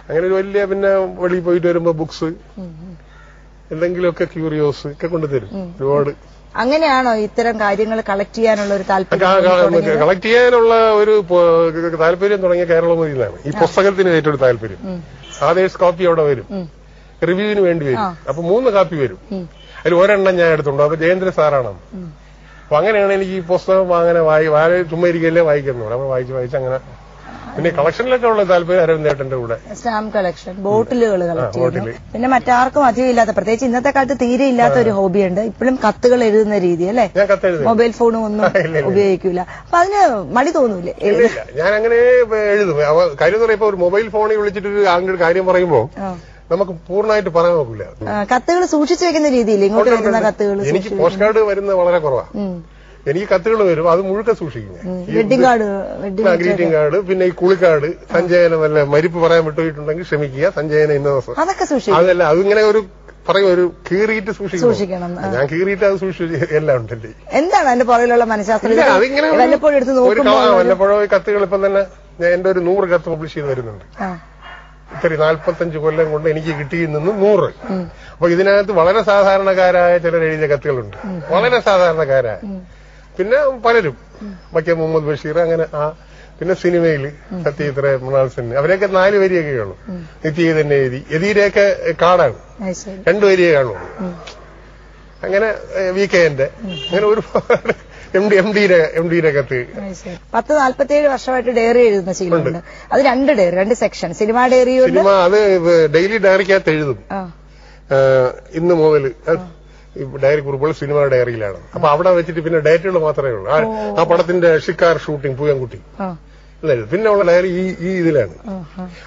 അങ്ങനെ ഒരു വലിയ പിന്നെ വെളിയിൽ പോയിട്ട് വരുമ്പോ ബുക്സ് എന്തെങ്കിലുമൊക്കെ ക്യൂറിയോസ് ഒക്കെ കൊണ്ടുതരും ഒരുപാട്. അങ്ങനെയാണോ ഇത്തരം കാര്യങ്ങൾ കളക്ട് ചെയ്യാനുള്ള ഒരു താല്പര്യം? കളക്ട് ചെയ്യാനുള്ള ഒരു താല്പര്യം തുടങ്ങിയ കേരളമൊഴിയിൽ നിന്നാണ്. ഈ പുസ്തകത്തിന് ഏറ്റവും താല്പര്യം. ആദേശ് കോപ്പി അവിടെ വരും, റിവ്യൂവിന് വേണ്ടി വരും. അപ്പൊ 3 കാപ്പി വരും. അതിൽ ഒരെണ്ണം ഞാൻ എടുത്തുണ്ടോ. അപ്പൊ ജയേന്ദ്ര സാറാണ്. അപ്പൊ അങ്ങനെയാണ് എനിക്ക് ഈ പുസ്തകം അങ്ങനെ ചുമ്മാ ഇരിക്കല്ലേ വായിക്കുന്നത്. അപ്പൊ വായിച്ച് അങ്ങനെ. പിന്നെ കളക്ഷനിലൊക്കെ ഉള്ള താല്പര്യം അരവിന്ദേട്ടന്റെ കൂടെ സ്റ്റാമ്പ് കളക്ഷൻ, ബോട്ടിലുകൾ കളക്ട് ചെയ്യുന്നു. പിന്നെ മറ്റാർക്കും അധികം ഇല്ലാത്ത, പ്രത്യേകിച്ച് ഇന്നത്തെ കാലത്ത് തീരെ ഇല്ലാത്ത ഒരു ഹോബിയുണ്ട്. ഇപ്പോഴും കത്തുകൾ എഴുതുന്ന രീതി അല്ലേ? മൊബൈൽ ഫോണും ഒന്നും ഉപയോഗിക്കൂല. അപ്പൊ അതിന് മടി തോന്നൂലേ? ഞാൻ അങ്ങനെ എഴുതും. കാര്യം എന്ന് പറയുമ്പോ ഒരു മൊബൈൽ ഫോണിൽ വിളിച്ചിട്ട് ഒരു കാര്യം പറയുമ്പോ നമുക്ക് പൂർണ്ണമായിട്ട് പറയാൻ നോക്കില്ല. കത്തുകൾ സൂക്ഷിച്ചു വെക്കുന്ന രീതിയിൽ ഇങ്ങോട്ട് വരുന്ന കത്തുകൾ. എനിക്ക് പോസ്റ്റ് കാർഡ് വരുന്നത് വളരെ കുറവാണ്. എനിക്ക് കത്തുകൾ വരും, അത് മുഴുക്ക സൂക്ഷിക്കും. വെഡിങ് കാർഡ്, ഗ്രീറ്റിംഗ് കാർഡ്, പിന്നെ ഈ കുളിക്കാർഡ്, സഞ്ജയന വല്ല മരിപ്പ് പറയാൻ വിട്ടുപോയിട്ടുണ്ടെങ്കിൽ ക്ഷമിക്കുക, സഞ്ജയന ഇന്ന ദിവസം, അതൊക്കെ സൂക്ഷിക്കും. അതല്ല അതിങ്ങനെ ഒരു പറയും, ഒരു കീറിയിട്ട് സൂക്ഷിക്കണം. ഞാൻ കീറിയിട്ട് അത് സൂക്ഷിച്ചു എല്ലാം ഉണ്ടല്ലേ. എന്താണ് അതിന്റെ പുറകിലുള്ള മനഃശാസ്ത്രം? അതിങ്ങനെ വല്ലപ്പോഴും കത്തുകൾ ഇപ്പം തന്നെ ഞാൻ എന്റെ ഒരു 100 കത്ത് പബ്ലിഷ് ചെയ്ത് വരുന്നുണ്ട്. ഇത്തിരി 45 കൊല്ലം കൊണ്ട് എനിക്ക് കിട്ടിയിൽ നിന്ന് 100. അപ്പൊ ഇതിനകത്ത് വളരെ സാധാരണക്കാരായ ചിലർ എഴുതിയ കത്തുകളുണ്ട്, വളരെ സാധാരണക്കാരായ. പിന്നെ പലരും വൈക്കം മുഹമ്മദ് ബഷീർ, അങ്ങനെ പിന്നെ സിനിമയിൽ സത്യജിത്ര, മൃണാൾ സെൻ, അവരെയൊക്കെ 4 വരിയൊക്കെ കാണും. നിത്യ തന്നെ എഴുതി. യതിയുടെയൊക്കെ കാർഡാണ് 2 വരിയെ കാണുള്ളൂ. അങ്ങനെ VKന്റെ അങ്ങനെ ഒരുപാട് എംഡിയുടെ കത്ത്. 47 വർഷമായിട്ട് ഡയറി എഴുതുന്ന ശീലമുണ്ട്. അത് 2 diary, 2 section. Cinema diary, cinema അത് ഡെയിലി ഡയറിക്കകത്ത് എഴുതും. ഇന്ന് മുതൽ ഡയറി കുറിപ്പുകൾ സിനിമ ഡയറിയിലാണ്. അപ്പൊ അവിടെ വെച്ചിട്ട് പിന്നെ ഡേറ്റുകൾ മാത്രമേ ഉള്ളൂ. ആ പടത്തിന്റെ ഷിക്കാർ ഷൂട്ടിംഗ് പൂയംകുട്ടി പിന്നെ ഉള്ള ഡയറി ഈ ഇതിലാണ്.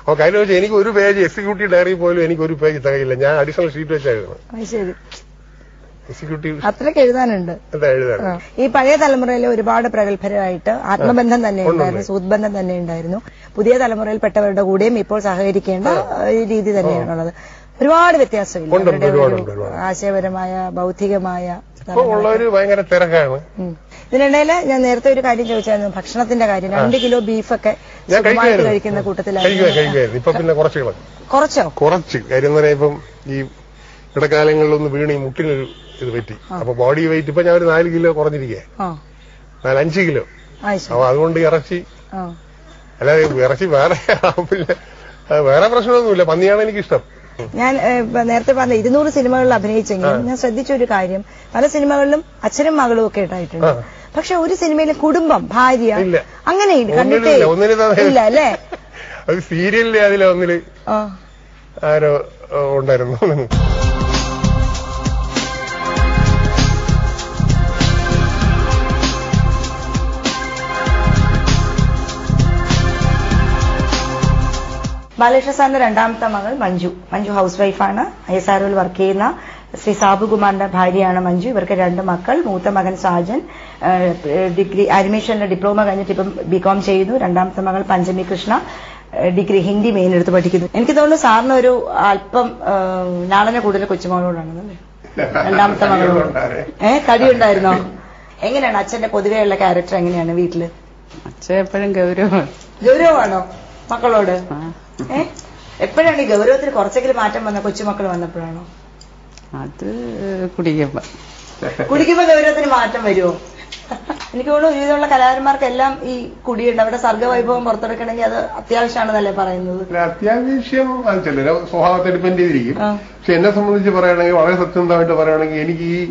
അപ്പൊ കാര്യം വെച്ചാൽ എനിക്ക് ഒരു പേജ് എക്സിക്യൂട്ടീവ് ഡയറി പോലും എനിക്ക് ഒരു പേജ് തികയില്ല. ഞാൻ അഡീഷണൽ ഷീറ്റ് വെച്ചായിരുന്നു. എക്സിക്യൂട്ടീവ് അത്രയ്ക്ക് എഴുതാനുണ്ട്. ഈ പഴയ തലമുറയിലെ ഒരുപാട് പ്രഗത്ഭരായിട്ട് ആത്മബന്ധം തന്നെ ഉണ്ടായിരുന്നു, സുഹൃത്ബന്ധം തന്നെ ഉണ്ടായിരുന്നു. പുതിയ തലമുറയിൽപ്പെട്ടവരുടെ കൂടെയും ഇപ്പോൾ സഹകരിക്കേണ്ട രീതി തന്നെയാണുള്ളത്. ഒരുപാട് വ്യത്യാസമില്ല. ആശയപരമായ, ബൗദ്ധികമായ ഭയങ്കര തിരക്കാണ്. ഇതിനിടയിൽ ഞാൻ നേരത്തെ ഒരു കാര്യം ചോദിച്ചായിരുന്നു, ഭക്ഷണത്തിന്റെ കാര്യം. 2 കിലോ ബീഫൊക്കെ കഴിക്കുന്ന കൂട്ടത്തിലായിരുന്നു. ഇപ്പൊ പിന്നെ കുറച്ചോ കാര്യം എന്ന് പറയാം. ഇപ്പം ഈ ഇടക്കാലങ്ങളിലൊന്ന് വീണ് ഈ മുട്ടിനൊരു ഇത് പറ്റി. അപ്പൊ ബോഡി വെയിറ്റ് ഇപ്പൊ ഞാൻ ഒരു 4 കിലോ കുറഞ്ഞിരിക്കേ, 5 കിലോ. അപ്പൊ അതുകൊണ്ട് ഇറച്ചി, അല്ലാതെ ഇറച്ചി വേറെ പ്രശ്നമൊന്നുമില്ല. പന്നിയാണ് എനിക്കിഷ്ടം. ഞാൻ നേരത്തെ പറഞ്ഞ 200 സിനിമകളിൽ അഭിനയിച്ചെങ്കിലും ഞാൻ ശ്രദ്ധിച്ചൊരു കാര്യം, പല സിനിമകളിലും അച്ഛനും മകളും ഒക്കെ ഉണ്ടായിട്ടുണ്ട്. പക്ഷെ ഒരു സിനിമയിലെ കുടുംബം, ഭാര്യ, അങ്ങനെ കണ്ടിട്ടേ ഇല്ല അല്ലേ? അത് സീരിയലിലെ അതിലെ ഒന്നില് ആരോ ഉണ്ടായിരുന്നു. ബാലകൃഷ്ണ സാറിന്റെ 2ാമത്തെ മകൾ മഞ്ജു ഹൗസ് വൈഫാണ്. ISROയിൽ വർക്ക് ചെയ്യുന്ന ശ്രീ സാബുകുമാറിന്റെ ഭാര്യയാണ് മഞ്ജു. ഇവർക്ക് 2 മക്കൾ. മൂത്ത മകൻ സാജൻ ഡിഗ്രി ആനിമേഷനിലെ ഡിപ്ലോമ കഴിഞ്ഞിട്ട് ഇപ്പം BCom ചെയ്യുന്നു. 2ാമത്തെ മകൾ പഞ്ചമി കൃഷ്ണ ഡിഗ്രി ഹിന്ദി മെയിൻ എടുത്ത് പഠിക്കുന്നു. എനിക്ക് തോന്നുന്നു സാറിന് ഒരു അല്പം ലാളന കൂടുതൽ കൊച്ചുമകളോടാണെന്നല്ലേ? 2ാമത്തെ മകളോട് കടിയുണ്ടായിരുന്നോ? എങ്ങനെയാണ് അച്ഛന്റെ പൊതുവെയുള്ള ക്യാരക്ടർ? എങ്ങനെയാണ് വീട്ടില്? അച്ഛൻ എപ്പോഴും ഗൗരവമാണോ മക്കളോട്? എപ്പോഴാണ് ഈ ഗൗരവത്തിന് കുറച്ചെങ്കിലും മാറ്റം വന്ന? കൊച്ചുമക്കൾ വന്നപ്പോഴാണോ? അത് കുടിക്കുമ്പോ ഗൗരവത്തിന് മാറ്റം വരുമോ? എനിക്ക് തോന്നുന്നു ജീവിതമുള്ള കലാകാരന്മാർക്കെല്ലാം ഈ കുടിയുണ്ട്. അവിടെ സർഗവൈഭവം പുറത്തെടുക്കണമെങ്കിൽ അത് അത്യാവശ്യമാണെന്നല്ലേ പറയുന്നത്? അത്യാവശ്യം ചിലരെ സ്വഭാവത്തെ ഡിപ്പെൻഡ് ചെയ്തിരിക്കും. പക്ഷെ എന്നെ സംബന്ധിച്ച് പറയുകയാണെങ്കിൽ, വളരെ സത്യസന്ധമായിട്ട് പറയുകയാണെങ്കിൽ, എനിക്ക് ഈ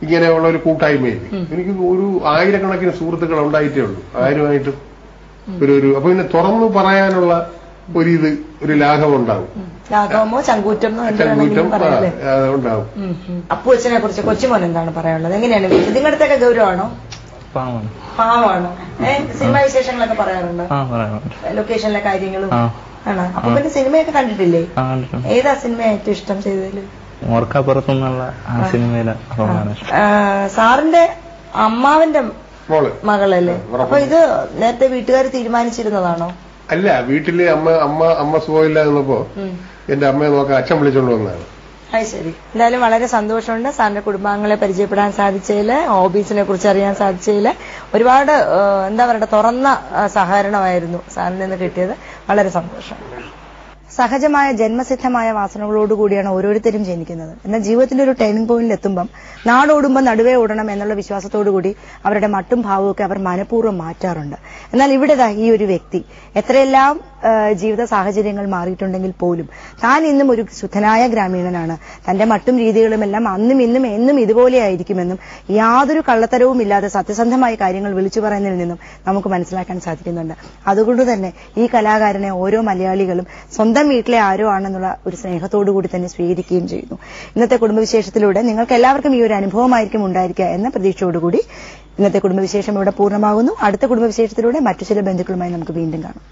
ഇങ്ങനെയുള്ള ഒരു കൂട്ടായ്മയില്ല. എനിക്ക് ഒരു 1000കണക്കിന് സുഹൃത്തുക്കൾ ഉണ്ടായിട്ടേ ഉള്ളൂ. ആരുമായിട്ടും അപ്പൊ പിന്നെ തുറന്നു പറയാനുള്ള ഒരു ലാഘവം ഉണ്ടാവും. ലാഘവമോ ചങ്കൂറ്റമോ ഉണ്ടാവും. അപ്പുവച്ചനെ കുറിച്ച് കൊച്ചുമോൻ എന്താണ് പറയാനുള്ളത്? എങ്ങനെയാണ് നിങ്ങളുടെയൊക്കെ ഗൗരവമാണോ? പാവമാണോ? സിനിമാ വിശേഷങ്ങളൊക്കെ പറയാറുണ്ടോ? ലൊക്കേഷനിലെ കാര്യങ്ങളും ആണോ? അപ്പൊ പിന്നെ സിനിമയൊക്കെ കണ്ടിട്ടില്ലേ? ഏതാ സിനിമ ഏറ്റവും ഇഷ്ടം ചെയ്തതില്? സാറിന്റെ അമ്മാവന്റെ മകളല്ലേ? അപ്പൊ ഇത് നേരത്തെ വീട്ടുകാർ തീരുമാനിച്ചിരുന്നതാണോ? അല്ല, വീട്ടില് അമ്മ സുഖമില്ല എന്നപ്പോ എന്റെ അമ്മയെ നോക്കാൻ അച്ഛൻ വിളിച്ചോണ്ട് വന്നതാണ്. ശരി. എന്തായാലും വളരെ സന്തോഷമുണ്ട് സാറിന്റെ കുടുംബാംഗങ്ങളെ പരിചയപ്പെടാൻ സാധിച്ചതില്, ഹോബീസിനെ കുറിച്ച് അറിയാൻ സാധിച്ചതില്. ഒരുപാട് എന്താ പറയുക, തുറന്ന സഹകരണമായിരുന്നു സാറിൽ നിന്ന് കിട്ടിയത്. വളരെ സന്തോഷം. സഹജമായ ജന്മസിദ്ധമായ വാസനകളോടുകൂടിയാണ് ഓരോരുത്തരും ജനിക്കുന്നത്. എന്നാൽ ജീവിതത്തിന്റെ ഒരു ടേണിംഗ് പോയിന്റിൽ എത്തുമ്പം നാടോടുമ്പോൾ നടുവേ ഓടണം എന്നുള്ള വിശ്വാസത്തോടുകൂടി അവരുടെ മട്ടും ഭാവവും ഒക്കെ അവർ മനഃപൂർവ്വം മാറ്റാറുണ്ട്. എന്നാൽ ഇവിടെ ഈ ഒരു വ്യക്തി എത്രയെല്ലാം ജീവിത സാഹചര്യങ്ങൾ മാറിയിട്ടുണ്ടെങ്കിൽ പോലും താൻ ഇന്നും ഒരു ശുദ്ധനായ ഗ്രാമീണനാണ്, തന്റെ മട്ടും രീതികളുമെല്ലാം അന്നും ഇന്നും എന്നും ഇതുപോലെയായിരിക്കുമെന്നും യാതൊരു കള്ളത്തരവും ഇല്ലാതെ സത്യസന്ധമായ കാര്യങ്ങൾ വിളിച്ചു പറയുന്നതിൽ നിന്നും നമുക്ക് മനസ്സിലാക്കാൻ സാധിക്കുന്നുണ്ട്. അതുകൊണ്ട് തന്നെ ഈ കലാകാരനെ ഓരോ മലയാളികളും സ്വന്തം വീട്ടിലെ ആരോ ആണെന്നുള്ള ഒരു സ്നേഹത്തോടുകൂടി തന്നെ സ്വീകരിക്കുകയും ചെയ്യുന്നു. ഇന്നത്തെ കുടുംബവിശേഷത്തിലൂടെ നിങ്ങൾക്ക് എല്ലാവർക്കും ഈ ഒരു അനുഭവമായിരിക്കും ഉണ്ടായിരിക്കുക എന്ന പ്രതീക്ഷയോടുകൂടി ഇന്നത്തെ കുടുംബവിശേഷം ഇവിടെ പൂർണ്ണമാകുന്നു. അടുത്ത കുടുംബവിശേഷത്തിലൂടെ മറ്റു ചില ബന്ധുക്കളുമായി നമുക്ക് വീണ്ടും കാണാം.